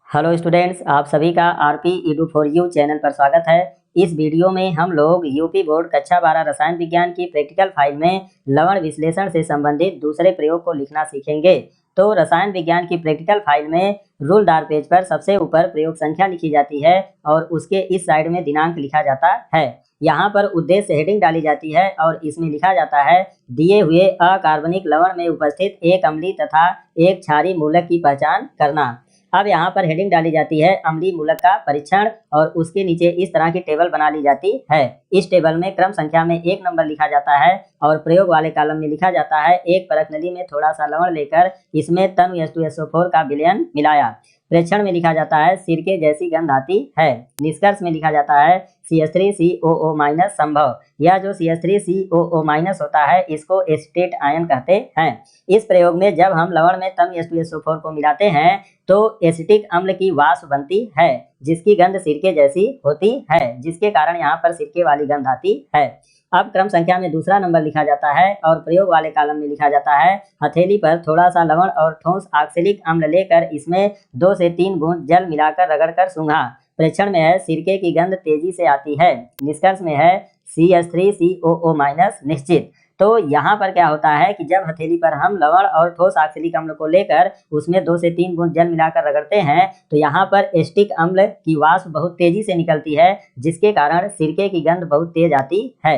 Hello students, आप सभी का RP edu for you channel पर स्वागत है। इस वीडियो में हम लोग यूपी बोर्ड कक्षा 12 रसायन विज्ञान की प्रैक्टिकल फाइल में लवण विश्लेषण से संबंधित दूसरे प्रयोग को लिखना सीखेंगे। तो रसायन विज्ञान की प्रैक्टिकल फाइल में रूलदार पेज पर सबसे ऊपर प्रयोग संख्या लिखी जाती है और उसके इस साइड में दिनांक लिखा जाता है। यहाँ पर उद्देश्य हेडिंग डाली जाती है और इसमें लिखा जाता है दिए हुए अकार्बनिक लवण में उपस्थित एक अम्लीय तथा एक क्षारीय मूलक की पहचान करना। अब यहाँ पर हेडिंग डाली जाती है अम्लीय मूलक का परीक्षण और उसके नीचे इस तरह की टेबल बना ली जाती है। इस टेबल में क्रम संख्या में 1 नंबर लिखा जाता है और प्रयोग वाले कॉलम में लिखा जाता है एक परख नली में थोड़ा सा लवण लेकर इसमें तनु H2SO4 का विलयन मिलाया। प्रेक्षण में लिखा जाता है सिरके जैसी गंध आती है। निष्कर्ष में लिखा जाता है CH3COO- संभव। यह जो CH3COO- होता है इसको एसीटेट आयन कहते हैं। इस प्रयोग में जब हम लवण में तनु H2SO4 को मिलाते हैं तो एसिटिक अम्ल की वाष्प बनती है जिसकी गंध सिरके जैसी होती है, जिसके कारण यहाँ पर सिरके वाली गंध आती है। अब क्रम संख्या में दूसरा नंबर लिखा जाता है और प्रयोग वाले कॉलम में लिखा जाता है हथेली पर थोड़ा सा लवण और ठोस ऑक्सैलिक अम्ल लेकर इसमें 2 से 3 बूंद जल मिलाकर रगड़कर सूंघा। प्रेक्षण में है सिरके की गंध तेजी से आती है। निष्कर्ष में है CH3COO- निश्चित। तो यहाँ पर क्या होता है कि जब हथेली पर हम लवण और ठोस ऑक्सैलिक अम्ल को लेकर उसमें 2 से 3 बूंद जल मिलाकर रगड़ते हैं तो यहाँ पर एसिटिक अम्ल की वाष्प बहुत तेजी से निकलती है जिसके कारण सिरके की गंध बहुत तेज आती है।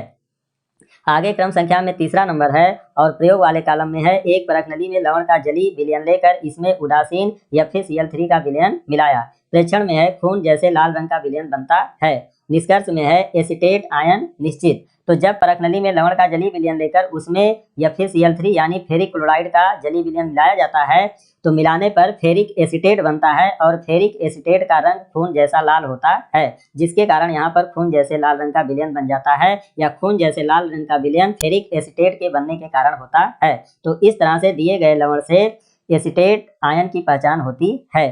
आगे क्रम संख्या में तीसरा नंबर है और प्रयोग वाले कॉलम में है एक परख नली में लवण का जलीय विलयन लेकर इसमें उदासीन FeCl3 का विलयन मिलाया। प्रेक्षण में है खून जैसे लाल रंग का विलयन बनता है। निष्कर्ष में है एसीटेट आयन निश्चित। तो जब परख नली में लवण का जलीय विलयन लेकर उसमें FeCl3 यानी फेरिक क्लोराइड का जलीय विलयन मिलाया जाता है तो मिलाने पर फेरिक एसीटेट बनता है और फेरिक एसीटेट का रंग खून जैसा लाल होता है, जिसके कारण यहाँ पर खून जैसे लाल रंग का विलयन बन जाता है या खून जैसे लाल रंग का विलयन फेरिक एसीटेट के बनने के कारण होता है। तो इस तरह से दिए गए लवण से एसीटेट आयन की पहचान होती है।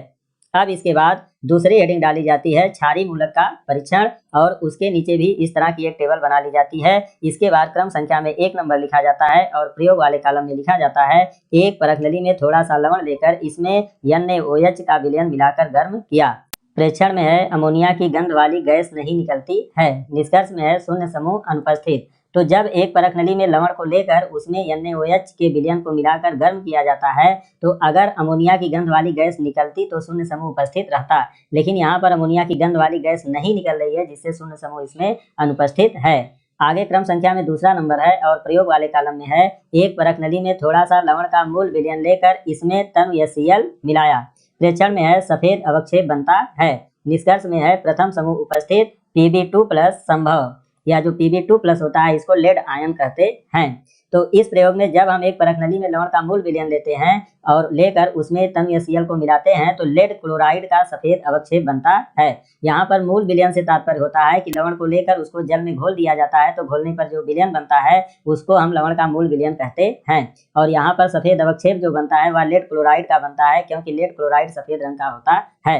अब इसके बाद दूसरी हेडिंग डाली जाती है क्षारीय मूलक का परीक्षण और उसके नीचे भी इस तरह की एक टेबल बना ली जाती है। इसके बाद क्रम संख्या में 1 नंबर लिखा जाता है और प्रयोग वाले कॉलम में लिखा जाता है एक परख नली में थोड़ा सा लवण लेकर इसमें NaOH का विलयन मिलाकर गर्म किया। प्रेक्षण में है अमोनिया की गंध वाली गैस नहीं निकलती है। निष्कर्ष में है शून्य समूह अनुपस्थित। तो जब एक परख नली में लवण को लेकर उसमें NaOH के विलयन को मिलाकर गर्म किया जाता है तो अगर अमोनिया की गंध वाली गैस निकलती तो शून्य समूह उपस्थित रहता, लेकिन यहाँ पर अमोनिया की गंध वाली गैस नहीं निकल रही है जिससे शून्य समूह इसमें अनुपस्थित है। आगे क्रम संख्या में दूसरा नंबर है और प्रयोग वाले कॉलम में है एक परख नली में थोड़ा सा लवण का मूल विलयन लेकर इसमें तनु HCl मिलाया। प्रेक्षण में है सफेद अवक्षेप बनता है। निष्कर्ष में है प्रथम समूह उपस्थित Pb2+ संभव। या जो Pb2+ होता है इसको लेड आयन कहते हैं। तो इस प्रयोग में जब हम एक परख नली में लवण का मूल विलयन लेते हैं और लेकर उसमें तनु HCl को मिलाते हैं तो लेड क्लोराइड का सफेद अवक्षेप बनता है। यहाँ पर मूल विलयन से तात्पर्य होता है कि लवण को लेकर उसको जल में घोल दिया जाता है तो घोलने पर जो विलयन बनता है उसको हम लवण का मूल विलयन कहते हैं। और यहाँ पर सफेद अवक्षेप जो बनता है वह लेड क्लोराइड का बनता है क्योंकि लेड क्लोराइड सफेद रंग का होता है।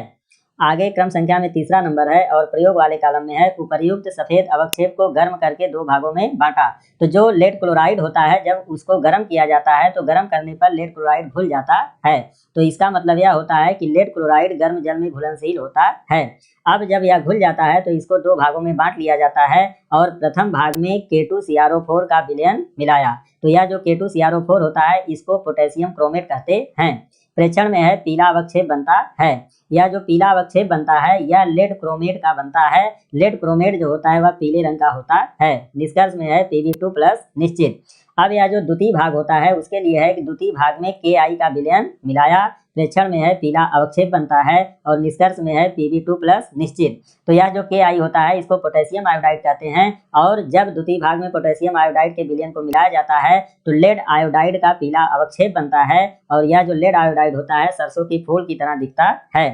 आगे क्रम संख्या में तीसरा नंबर है और प्रयोग वाले कॉलम में है उपर्युक्त सफेद अवक्षेप को गर्म करके 2 भागों में बांटा। तो जो लेड क्लोराइड होता है जब उसको गर्म किया जाता है तो गर्म करने पर लेड क्लोराइड घुल जाता है। तो इसका मतलब यह होता है कि लेड क्लोराइड गर्म जल में घुलनशील होता है। अब जब यह घुल जाता है तो इसको 2 भागों में बांट लिया जाता है और प्रथम भाग में K2CrO4 का विलयन मिलाया। तो यह जो K2CrO4 होता है इसको पोटेशियम क्रोमेट कहते हैं। प्रेक्षण में है पीला अवक्षेप बनता है। यह जो पीला अवक्षेप बनता है यह लेड क्रोमेट का बनता है। लेड क्रोमेट जो होता है वह पीले रंग का होता है। निष्कर्ष में है Pb2+ निश्चित। अब यह जो द्वितीय भाग होता है उसके लिए है कि द्वितीय भाग में Ki का विलयन मिलाया। प्रेक्षण में है पीला अवक्षेप बनता है और निष्कर्ष में है Pb2+ निश्चित। तो यह जो Ki होता है इसको पोटेशियम आयोडाइड कहते हैं और जब द्वितीय भाग में पोटेशियम आयोडाइड के विलयन को मिलाया जाता है तो लेड आयोडाइड का पीला अवक्षेप बनता है और यह जो लेड आयोडाइड होता है सरसों की फूल की तरह दिखता है।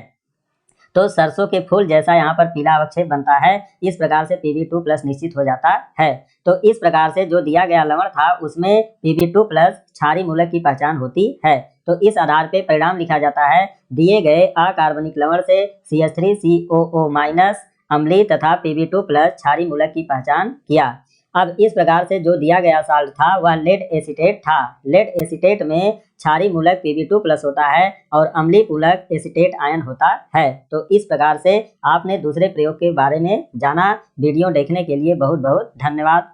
तो सरसों के फूल जैसा यहाँ पर पीला अवक्षेप बनता है। इस प्रकार से Pb2+ निश्चित हो जाता है। तो इस प्रकार से जो दिया गया लवण था उसमें Pb2+ क्षारीय मूलक की पहचान होती है। तो इस आधार पे परिणाम लिखा जाता है दिए गए अकार्बनिक लवण से CH3COO- अम्लीय तथा Pb2+ क्षारीय मूलक की पहचान किया। अब इस प्रकार से जो दिया गया साल्ट था वह लेड एसीटेट था। लेड एसीटेट में क्षारीय मूलक Pb2+ होता है और अम्लीय मूलक एसीटेट आयन होता है। तो इस प्रकार से आपने दूसरे प्रयोग के बारे में जाना। वीडियो देखने के लिए बहुत बहुत धन्यवाद।